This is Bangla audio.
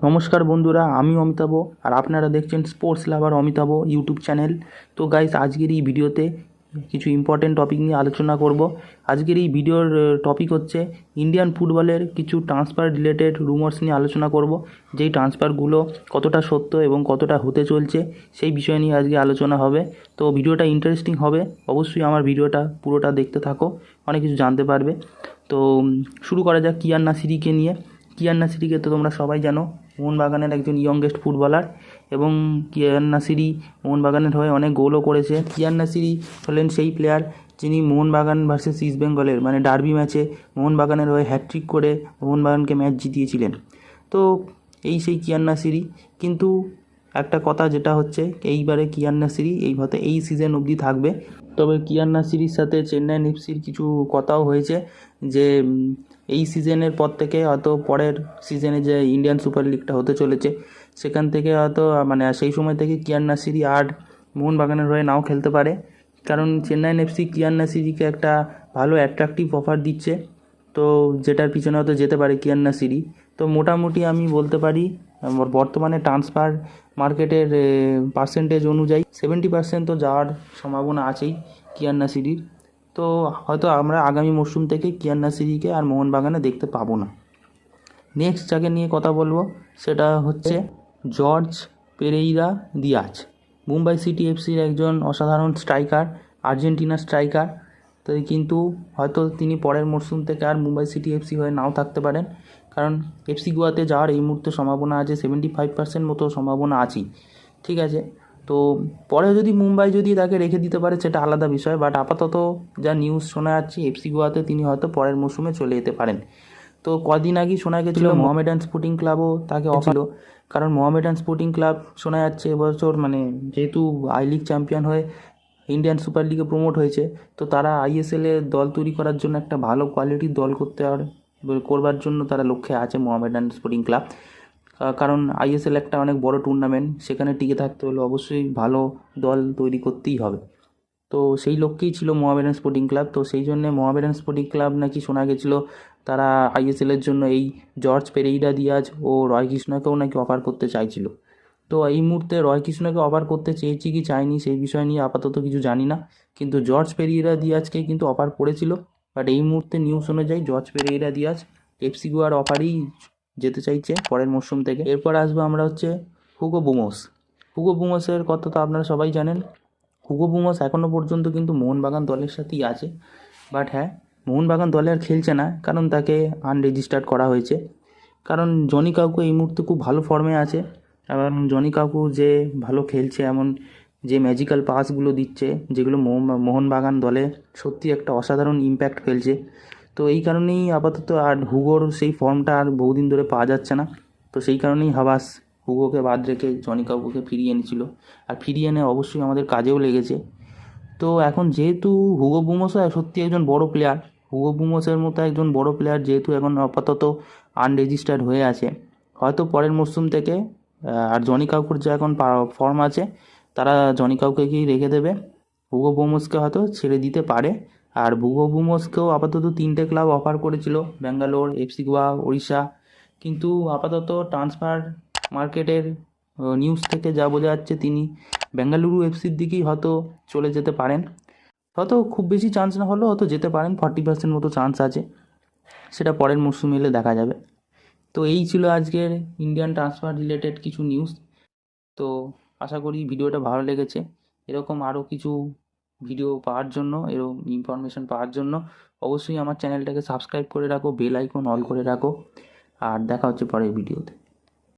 নমস্কার বন্ধুরা, আমি অমিতাভ আর আপনারা দেখছেন স্পোর্টস লাভার অমিতাভ ইউটিউব চ্যানেল। তো গাইস, আজকের এই ভিডিওতে কিছু ইম্পর্টেন্ট টপিক নিয়ে আলোচনা করব। আজকের এই ভিডিওর টপিক হচ্ছে ইন্ডিয়ান ফুটবলের কিছু ট্রান্সফার রিলেটেড রুমার্স নিয়ে আলোচনা করব। যেই ট্রান্সফারগুলো কতটা সত্য এবং কতটা হতে চলছে সেই বিষয় নিয়ে আজকে আলোচনা হবে। তো ভিডিওটা ইন্টারেস্টিং হবে, অবশ্যই আমার ভিডিওটা পুরোটা দেখতে থাকো, অনেক কিছু জানতে পারবে। তো শুরু করা যাক কিয়ান নাসিরিকে নিয়ে। কিয়ান নাসিরিকে তো তোমরা সবাই জানো, মোহনবাগানের একজন ইয়ংগেস্ট ফুটবলার, এবং কিয়ান নাসিরি মোহনবাগানের হয়ে অনেক গোলও করেছে। কিয়ান নাসিরি হলেন সেই প্লেয়ার যিনি মোহনবাগান ভার্সেস ইস্ট বেঙ্গলের মানে ডার্বি ম্যাচে মোহনবাগানের হয়ে হ্যাটট্রিক করে মোহনবাগানকে ম্যাচ জিতিয়েছিলেন। তো এই সেই কিয়ান নাসিরি, কিন্তু একটা কথা যেটা হচ্ছে এইবারে কিয়ান নাসিরি এই সিজন অবধি থাকবে। তবে কিয়ান নাসিরির সাথে চেন্নাই এফসির কিছু কথাও হয়েছে যে এই সিজনের পর থেকে হয়তো পরের সিজনে যে ইন্ডিয়ান সুপার লিগটা হতে চলেছে সেখান থেকে হয়তো মানে সেই সময় থেকে কিয়ান নাসিরি আর মোহনবাগানের হয়ে নাও খেলতে পারে, কারণ চেন্নাই এফসি কিয়ান নাসিরিকে একটা ভালো অ্যাট্রাকটিভ অফার দিচ্ছে। তো যেটার পিছনে হয়তো যেতে পারে কিয়ান নাসিরি। তো মোটামুটি আমি বলতে পারি বর্তমানে ট্রান্সফার মার্কেটের পার্সেন্টেজ অনুযায়ী 70% তো যাওয়ার সম্ভাবনা আছেই কিয়ান নাসিরির। তো হয়তো আমরা আগামী মরশুম থেকে কিয়ান নাসিরিকে আর মোহনবাগানে দেখতে পাবো না। নেক্সট যাকে নিয়ে কথা বলবো সেটা হচ্ছে Jorge Pereyra Diaz, Mumbai city এফসির একজন অসাধারণ স্ট্রাইকার, আর্জেন্টিনা স্ট্রাইকার। তো কিন্তু হয়তো তিনি পরের মরশুম থেকে আর মুম্বাই সিটি এফসি হয়ে নাও থাকতে পারেন, কারণ এফসি গোয়াতে যাওয়ার এই মুহূর্তে সম্ভাবনা আছে 75% মতো সম্ভাবনা আছেই। ঠিক আছে, তো পরে যদি মুম্বাই যদি তাকে রেখে দিতে পারে সেটা আলাদা বিষয়, বাট আপাতত যা নিউজ শোনা যাচ্ছে এফসি গোয়াতে তিনি হয়তো পরের মরশুমে চলে যেতে পারেন। তো কদিন আগেই শোনা গেছিলো মোহামেডান স্পোর্টিং ক্লাবও তাকে অফার, কারণ মোহামেডান স্পোর্টিং ক্লাব শোনা যাচ্ছে এবছর মানে যেহেতু আই লিগ চ্যাম্পিয়ন হয়ে ইন্ডিয়ান সুপার লিগে প্রমোট হয়েছে, তো তারা আইএসএলে দল তৈরি করার জন্য একটা ভালো কোয়ালিটির দল করবার জন্য তারা লক্ষ্যে আছে মোহামেডান স্পোর্টিং ক্লাব। কারণ আইএসএল একটা অনেক বড় টুর্নামেন্ট, সেখানে টিকে থাকতে হলে অবশ্যই ভালো দল তৈরি করতেই হবে। তো সেই লক্ষ্যেই ছিল মোহামেডান স্পোর্টিং ক্লাব। তো সেই জন্যে মোহামেডান স্পোর্টিং ক্লাব নাকি শোনা গেছিলো তারা আইএসএলের জন্য এই জর্জ পেরেইরা দিয়াজ ও রয় কৃষ্ণকেও নাকি অফার করতে চাইছিল। তো এই মুহূর্তে রয় কৃষ্ণকে অফার করতে চেয়েছি কি চাইনি সেই বিষয় নিয়ে আপাতত কিছু জানি না, কিন্তু জর্জ পেরেইরা দিয়াজকে কিন্তু অফার করেছিল। বাট এই মুহূর্তে নিউজ অনুযায়ী জর্জ পেরেইরা দিয়াজ এফসি গোয়ার অফারেই যেতে চাইছে পরের মরশুম থেকে। এরপর আসবো আমরা হচ্ছে হুগো বুমোস। হুগো বুমোসের কথা তো আপনারা সবাই জানেন। হুগো বুমোস এখনও পর্যন্ত কিন্তু মোহনবাগান দলের সাথেই আছে, বাট হ্যাঁ, মোহনবাগান দলে আর খেলছে না কারণ তাকে আনরেজিস্টার্ড করা হয়েছে। কারণ জনি কাউকু এই মুহূর্তে খুব ভালো ফর্মে আছে, এবং জনি কাউকু যে ভালো খেলছে, এমন যে ম্যাজিক্যাল পাসগুলো দিচ্ছে যেগুলো মোহনবাগান দলে সত্যি একটা অসাধারণ ইম্প্যাক্ট ফেলছে। তো এই কারণেই আপাতত আর হুগোর সেই ফর্মটা আর বহুদিন ধরে পাওয়া যাচ্ছে না। তো সেই কারণেই হাবাস হুগোকে বাদ রেখে জনি কাউকুকে ফিরিয়ে এনেছিল, আর ফিরিয়ে এনে অবশ্যই আমাদের কাজেও লেগেছে। তো এখন যেহেতু হুগো বুমোসও সত্যি একজন বড় প্লেয়ার, হুগো বুমোসের মতো একজন বড় প্লেয়ার যেহেতু এখন আপাতত আনরেজিস্টার্ড হয়ে আছে, হয়তো পরের মরশুম থেকে আর জনি কাউকুর যে এখন ফর্ম আছে তারা জনি কাউকেই রেখে দেবে, হুগো বুমোসকে হয়তো ছেড়ে দিতে পারে। আর হুগো বুমোসকেও আপাতত 3টে ক্লাব অফার করেছিল, ব্যাঙ্গালোর, এফসি গোয়া, ওড়িশা, কিন্তু আপাতত ট্রান্সফার মার্কেটের নিউজ থেকে যা বোঝা যাচ্ছে তিনি বেঙ্গালুরু এফসির দিকেই হয়তো চলে যেতে পারেন। হয়তো খুব বেশি চান্স না হলেও হয়তো যেতে পারেন, 40% মতো চান্স আছে, সেটা পরের মরশুমে এলে দেখা যাবে। তো এই ছিল আজকের ইন্ডিয়ান ট্রান্সফার রিলেটেড কিছু নিউজ। তো আশা করি ভিডিওটা ভালো লেগেছে। এরকম আরও কিছু ভিডিও পাওয়ার জন্য, এরকম ইনফরমেশন পাওয়ার জন্য অবশ্যই আমার চ্যানেলটাকে সাবস্ক্রাইব করে রাখো, বেল আইকন অল করে রাখো, আর দেখা হচ্ছে পরের ভিডিওতে।